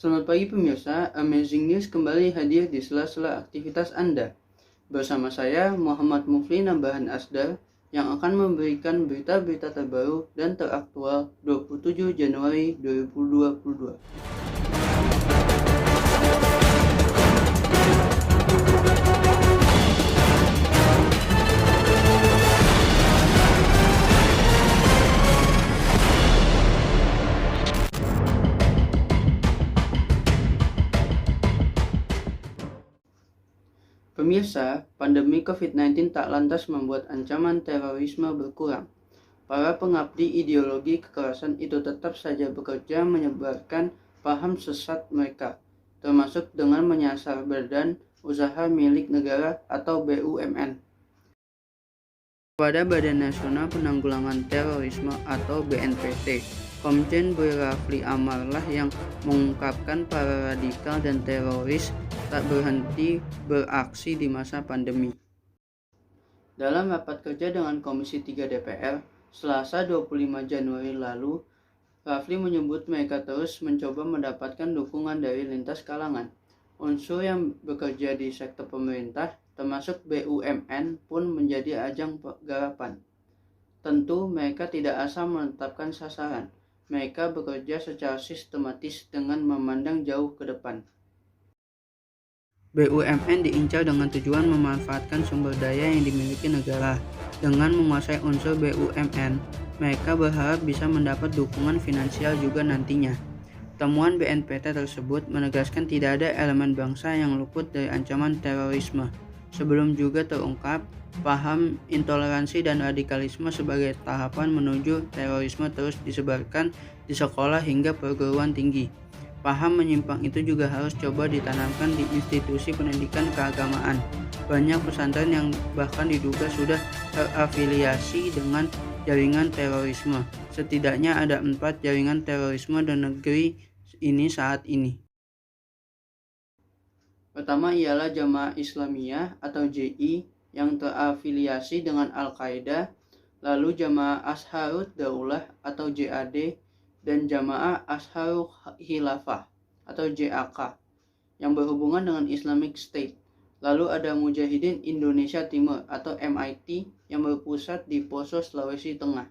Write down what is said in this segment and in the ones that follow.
Selamat pagi pemirsa, Amazing News kembali hadir di sela-sela aktivitas Anda. Bersama saya Muhammad Mufli Nambahan Asdar yang akan memberikan berita-berita terbaru dan teraktual 27 Januari 2022. Pemirsa, pandemi COVID-19 tak lantas membuat ancaman terorisme berkurang. Para pengabdi ideologi kekerasan itu tetap saja bekerja menyebarkan paham sesat mereka, termasuk dengan menyasar badan usaha milik negara atau BUMN. Pada Badan Nasional Penanggulangan Terorisme atau BNPT, Komjen Boy Rafli Amar lah yang mengungkapkan para radikal dan teroris tak berhenti beraksi di masa pandemi. Dalam rapat kerja dengan Komisi 3 DPR, Selasa 25 Januari lalu, Rafli menyebut mereka terus mencoba mendapatkan dukungan dari lintas kalangan. Unsur yang bekerja di sektor pemerintah, termasuk BUMN, pun menjadi ajang garapan. Tentu mereka tidak asal menetapkan sasaran. Mereka bekerja secara sistematis dengan memandang jauh ke depan. BUMN diincar dengan tujuan memanfaatkan sumber daya yang dimiliki negara. Dengan menguasai unsur BUMN, mereka berharap bisa mendapat dukungan finansial juga nantinya. Temuan BNPT tersebut menegaskan tidak ada elemen bangsa yang luput dari ancaman terorisme. Sebelum juga terungkap, paham intoleransi dan radikalisme sebagai tahapan menuju terorisme terus disebarkan di sekolah hingga perguruan tinggi. Paham menyimpang itu juga harus coba ditanamkan di institusi pendidikan keagamaan. Banyak pesantren yang bahkan diduga sudah terafiliasi dengan jaringan terorisme. Setidaknya ada 4 jaringan terorisme di negeri ini saat ini. Pertama ialah Jamaah Islamiyah atau JI yang terafiliasi dengan Al-Qaeda, lalu Jamaah Ansharud Daulah atau JAD, dan Jamaah Ansharul Khilafah atau JAK yang berhubungan dengan Islamic State. Lalu ada Mujahidin Indonesia Timur atau MIT yang berpusat di Poso, Sulawesi Tengah.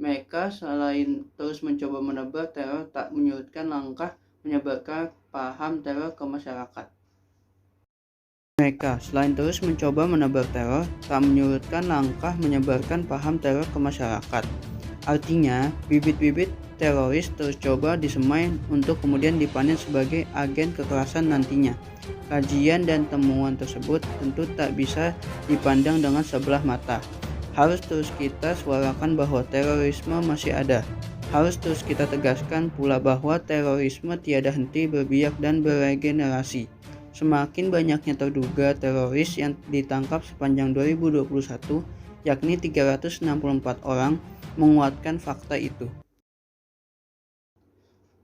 Mereka selain terus mencoba menebar teror, tak menyurutkan langkah menyebarkan paham teror ke masyarakat. Mereka selain terus mencoba menebar teror, tak menyurutkan langkah menyebarkan paham teror ke masyarakat. Artinya, bibit-bibit teroris terus coba disemai untuk kemudian dipanen sebagai agen kekerasan nantinya. Kajian dan temuan tersebut tentu tak bisa dipandang dengan sebelah mata. Harus terus kita suarakan bahwa terorisme masih ada. Harus terus kita tegaskan pula bahwa terorisme tiada henti berbiak dan beregenerasi. Semakin banyaknya terduga teroris yang ditangkap sepanjang 2021, yakni 364 orang, menguatkan fakta itu.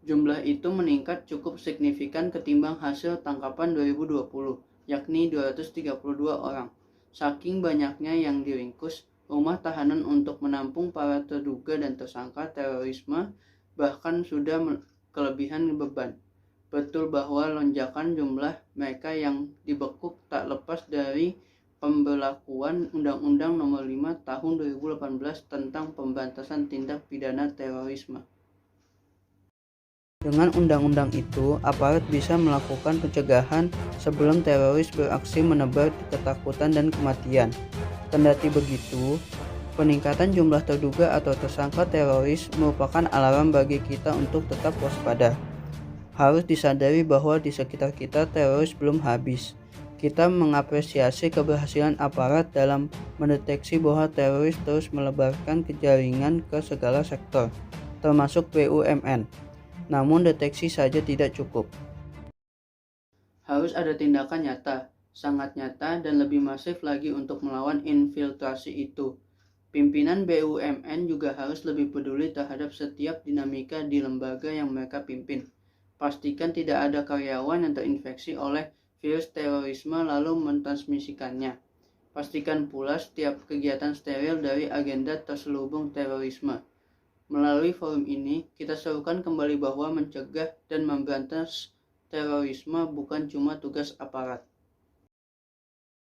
Jumlah itu meningkat cukup signifikan ketimbang hasil tangkapan 2020, yakni 232 orang. Saking banyaknya yang diringkus, rumah tahanan untuk menampung para terduga dan tersangka terorisme bahkan sudah kelebihan beban. Betul bahwa lonjakan jumlah mereka yang dibekuk tak lepas dari pemberlakuan Undang-Undang Nomor 5 Tahun 2018 tentang Pemberantasan Tindak Pidana Terorisme. Dengan undang-undang itu, aparat bisa melakukan pencegahan sebelum teroris beraksi menebar ketakutan dan kematian. Kendati begitu, peningkatan jumlah terduga atau tersangka teroris merupakan alarm bagi kita untuk tetap waspada. Harus disadari bahwa di sekitar kita teroris belum habis. Kita mengapresiasi keberhasilan aparat dalam mendeteksi bahwa teroris terus melebarkan jaringan ke segala sektor, termasuk BUMN. Namun deteksi saja tidak cukup. Harus ada tindakan nyata, sangat nyata dan lebih masif lagi untuk melawan infiltrasi itu. Pimpinan BUMN juga harus lebih peduli terhadap setiap dinamika di lembaga yang mereka pimpin. Pastikan tidak ada karyawan yang terinfeksi oleh virus terorisme lalu mentransmisikannya. Pastikan pula setiap kegiatan steril dari agenda terselubung terorisme. Melalui forum ini, kita serukan kembali bahwa mencegah dan memberantas terorisme bukan cuma tugas aparat.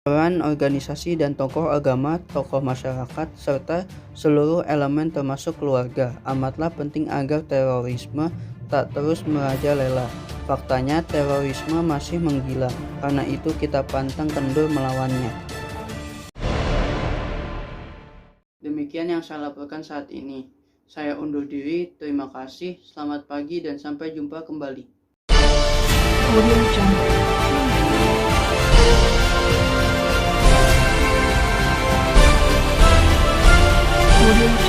Peran organisasi dan tokoh agama, tokoh masyarakat, serta seluruh elemen termasuk keluarga amatlah penting agar terorisme tak terus merajalela. Faktanya terorisme masih menggila, karena itu kita pantang kendur melawannya. Demikian yang saya laporkan saat ini. Saya undur diri, terima kasih, selamat pagi dan sampai jumpa kembali. Audio Jungle. Audio